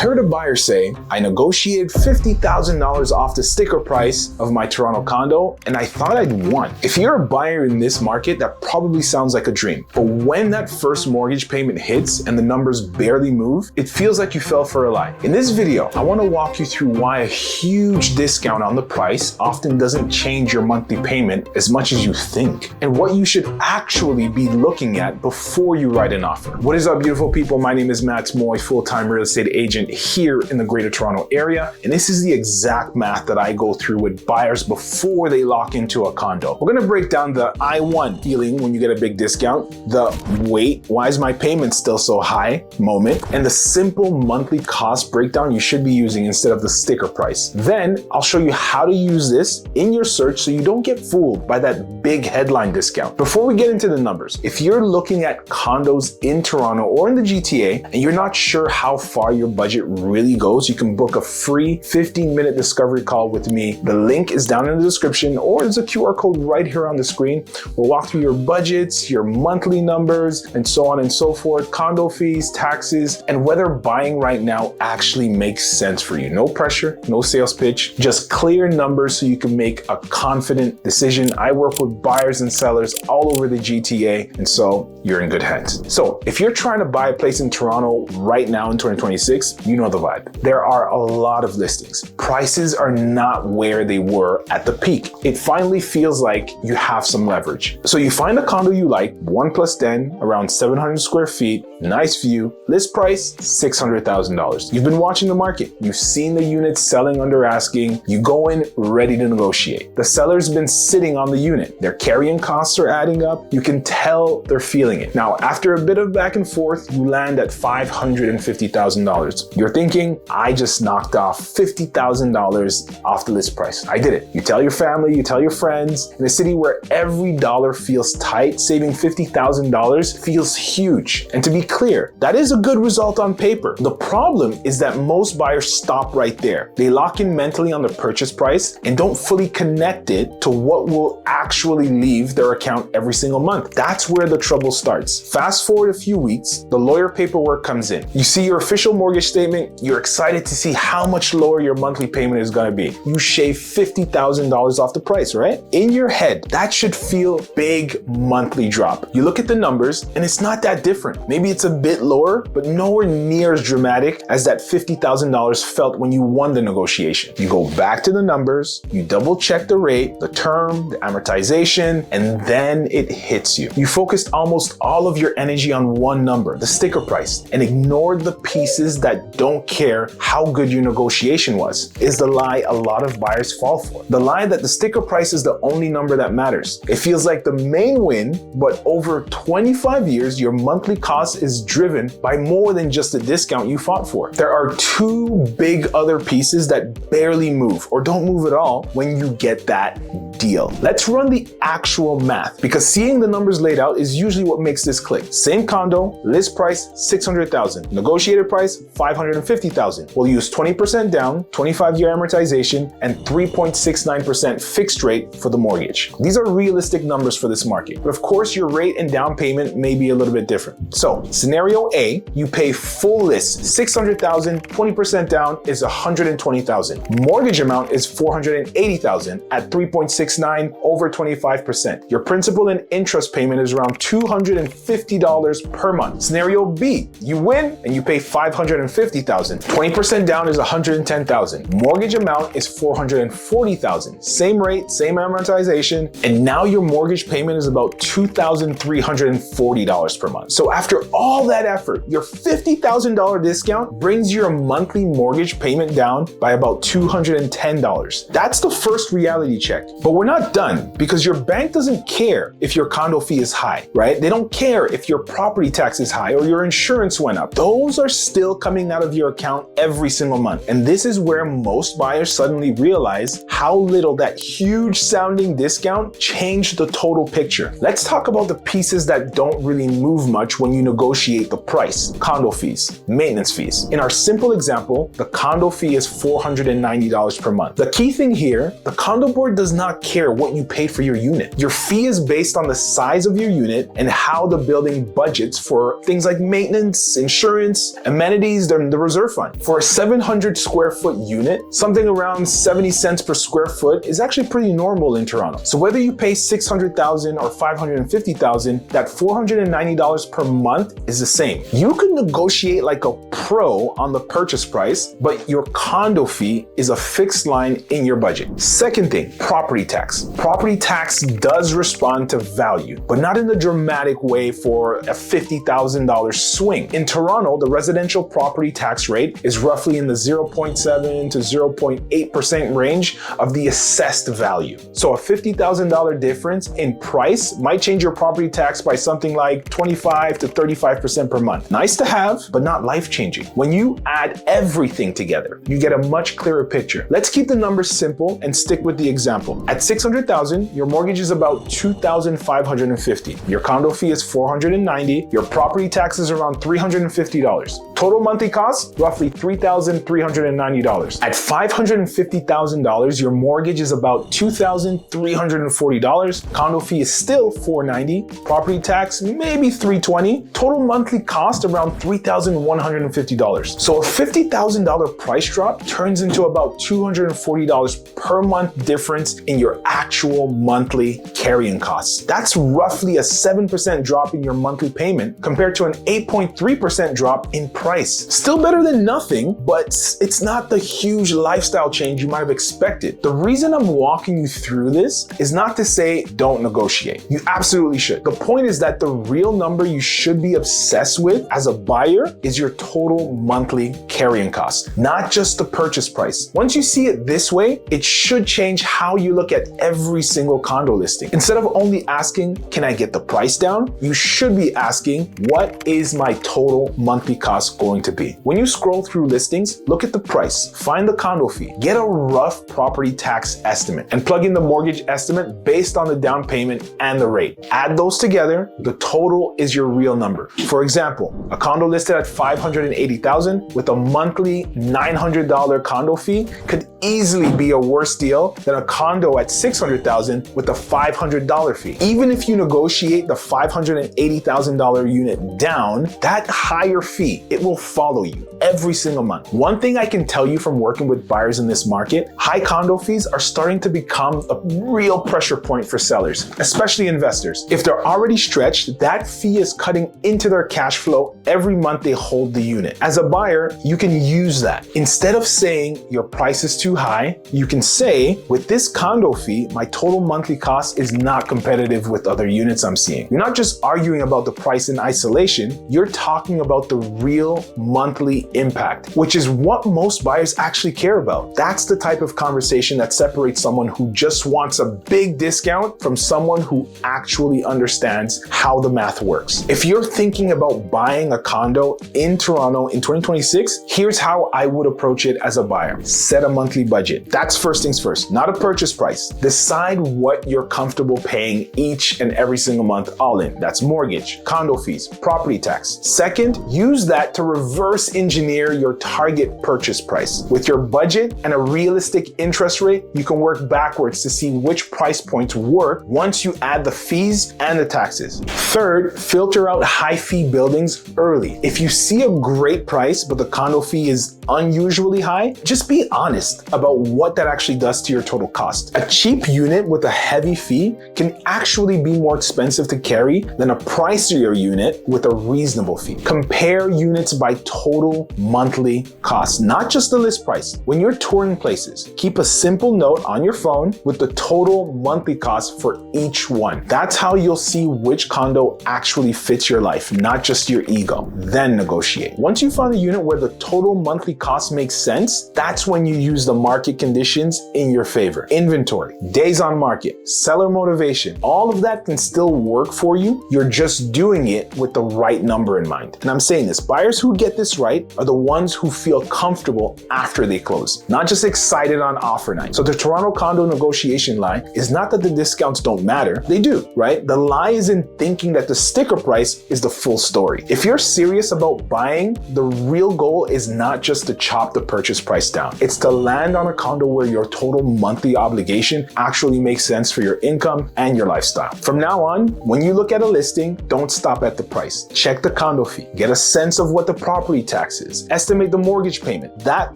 heard a buyer say, I negotiated $50,000 off the sticker price of my Toronto condo, and I thought I'd won. If you're a buyer in this market, that probably sounds like a dream. But when that first mortgage payment hits and the numbers barely move, it feels like you fell for a lie. In this video, I want to walk you through why a huge discount on the price often doesn't change your monthly payment as much as you think, and what you should actually be looking at before you write an offer. What is up, beautiful people? My name is Max Moy, full-time real estate agent here in the Greater Toronto Area, and this is the exact math that I go through with buyers before they lock into a condo. We're gonna break down the I won feeling when you get a big discount, the wait, why is my payment still so high moment, and the simple monthly cost breakdown you should be using instead of the sticker price. Then I'll show you how to use this in your search so you don't get fooled by that big headline discount. Before we get into the numbers, if you're looking at condos in Toronto or in the GTA and you're not sure how far your budget really goes, you can book a free 15-minute discovery call with me. The link is down in the description, or there's a QR code right here on the screen. We'll walk through your budgets, your monthly numbers, and so on and so forth, condo fees, taxes, and whether buying right now actually makes sense for you. No pressure, no sales pitch, just clear numbers so you can make a confident decision. I work with buyers and sellers all over the GTA, and so you're in good hands. So if you're trying to buy a place in Toronto right now in 2026, you know the vibe. There are a lot of listings. Prices are not where they were at the peak. It finally feels like you have some leverage. So you find a condo you like, 1+10, around 700 square feet, nice view, list price, $600,000. You've been watching the market. You've seen the units selling under asking. You go in ready to negotiate. The seller's been sitting on the unit. Their carrying costs are adding up. You can tell they're feeling it. Now, after a bit of back and forth, you land at $550,000. You're thinking, I just knocked off $50,000 off the list price. I did it. You tell your family, you tell your friends. In a city where every dollar feels tight, saving $50,000 feels huge. And to be clear, that is a good result on paper. The problem is that most buyers stop right there. They lock in mentally on the purchase price and don't fully connect it to what will actually leave their account every single month. That's where the trouble starts. Fast forward a few weeks, the lawyer paperwork comes in. You see your official mortgage statement, you're excited to see how much lower your monthly payment is gonna be. You shave $50,000 off the price, right? In your head, that should feel big monthly drop. You look at the numbers and it's not that different. Maybe it's a bit lower, but nowhere near as dramatic as that $50,000 felt when you won the negotiation. You go back to the numbers, you double check the rate, the term, the amortization, and then it hits you. You focused almost all of your energy on one number, the sticker price, and ignored the pieces that don't care how good your negotiation was, is the lie a lot of buyers fall for. The lie that the sticker price is the only number that matters. It feels like the main win, but over 25 years, your monthly cost is driven by more than just the discount you fought for. There are two big other pieces that barely move or don't move at all when you get that deal. Let's run the actual math, because seeing the numbers laid out is usually what makes this click. Same condo, list price $600,000, negotiated price $550,000. We'll use 20% down, 25-year amortization, and 3.69% fixed rate for the mortgage. These are realistic numbers for this market, but of course your rate and down payment may be a little bit different. So scenario A, you pay full list $600,000, 20% down is $120,000. Mortgage amount is $480,000 at 3.69 over 25%. Your principal and interest payment is around $250 per month. Scenario B, you win and you pay $550,000. 20% down is $110,000. Mortgage amount is $440,000. Same rate, same amortization, and now your mortgage payment is about $2,340 per month. So after all that effort, your $50,000 discount brings your monthly mortgage payment down by about $210. That's the first reality check. But we're not done, because your bank doesn't care if your condo fee is high, right? They don't care if your property tax is high or your insurance went up. Those are still coming out of your account every single month. And this is where most buyers suddenly realize how little that huge sounding discount changed the total picture. Let's talk about the pieces that don't really move much when you negotiate the price. fees, condo fees, maintenance fees. In our simple example, the condo fee is $490 per month. The key thing here, the condo board does not care what you paid for your unit. Your fee is based on the size of your unit and how the building budgets for things like maintenance, insurance, amenities, and the reserve fund. For a 700 square foot unit, something around 70 cents per square foot is actually pretty normal in Toronto. So whether you pay $600,000 or $550,000, that $490 per month is the same. You can negotiate like a pro on the purchase price, but your condo fee is a fixed line in your budget. Second thing, property tax. Property tax does respond to value, but not in the dramatic way for a $50,000 swing. In Toronto, the residential property tax rate is roughly in the 0.7 to 0.8% range of the assessed value. So a $50,000 difference in price might change your property tax by something like 25 to 35% per month. Nice to have, but not life-changing. When you add everything together, you get a much clearer picture. Let's keep the numbers simple and stick with the example. At $600,000, your mortgage is about $2,550. Your condo fee is $490. Your property tax is around $350. Total monthly cost, roughly $3,390. At $550,000, your mortgage is about $2,340. Condo fee is still $490. Property tax, maybe $320. Total monthly cost around $3,150. So a $50,000 price drop turns into about $240 per month difference in your actual monthly carrying costs. That's roughly a 7% drop in your monthly payment compared to an 8.3% drop in price. Still better than nothing, but it's not the huge lifestyle change you might have expected. The reason I'm walking you through this is not to say don't negotiate. You absolutely should. The point is that the real number you should be obsessed with as a buyer is your total monthly carrying cost, not just the purchase price. Once you see it this way, it should change how you look at every single condo listing. Instead of only asking, can I get the price down? You should be asking, what is my total monthly cost going to be? When you scroll through listings, look at the price, find the condo fee, get a rough property tax estimate, and plug in the mortgage estimate based on the down payment and the rate. Add those together, the total is your real number. For example, a condo listed at $580,000 with a monthly $900 condo fee could easily be a worse deal than a condo at $600,000 with a $500 fee. Even if you negotiate the $580,000 unit down, that higher fee, it will follow you every single month. One thing I can tell you from working with buyers in this market, high condo fees are starting to become a real pressure point for sellers, especially investors. If they're already stretched, that fee is cutting into their cash flow every month they hold the unit. As a buyer, you can use that. Instead of saying your price is too high, you can say, with this condo fee, my total monthly cost is not competitive with other units I'm seeing. You're not just arguing about the price in isolation, you're talking about the real monthly impact, which is what most buyers actually care about. That's the type of conversation that separates someone who just wants a big discount from someone who actually understands how the math works. If you're thinking about buying a condo in Toronto in 2026, here's how I would approach it as a buyer. Set a monthly budget. That's first things first, not a purchase price. Decide what you're comfortable paying each and every single month all in. That's mortgage, condo fees, property tax. Second, use that to reverse engineer your target purchase price. With your budget and a realistic interest rate, you can work backwards to see which price points work once you add the fees and the taxes. Third, filter out high fee buildings early. If you see a great price, but the condo fee is unusually high, just be honest about what that actually does to your total cost. A cheap unit with a heavy fee can actually be more expensive to carry than a pricier unit with a reasonable fee. Compare units by total monthly cost, not just the list price. When you're touring places, keep a simple note on your phone with the total monthly cost for each one. That's how you'll see which condo actually fits your life, not just your ego. Then negotiate. Once you find a unit where the total monthly cost makes sense, that's when you use the market conditions in your favor. Inventory, days on market, seller motivation, all of that can still work for you. You're just doing it with the right number in mind. And I'm saying this, buyers who get this right are the ones who feel comfortable after they close, not just excited on offer night. So the Toronto condo negotiation lie is not that the discounts don't matter. They do, right? The lie is in thinking that the sticker price is the full story. If you're serious about buying, the real goal is not just to chop the purchase price down. It's to land on a condo where your total monthly obligation actually makes sense for your income and your lifestyle. From now on, when you look at a listing, don't stop at the price. Check the condo fee, get a sense of what the property tax is, estimate the mortgage payment. That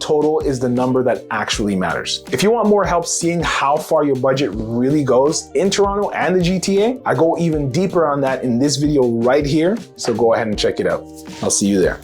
total is the number that actually matters. If you want more help seeing how far your budget really goes in Toronto and the GTA, I go even deeper on that in this video right here, so go ahead and check it out. I'll see you there.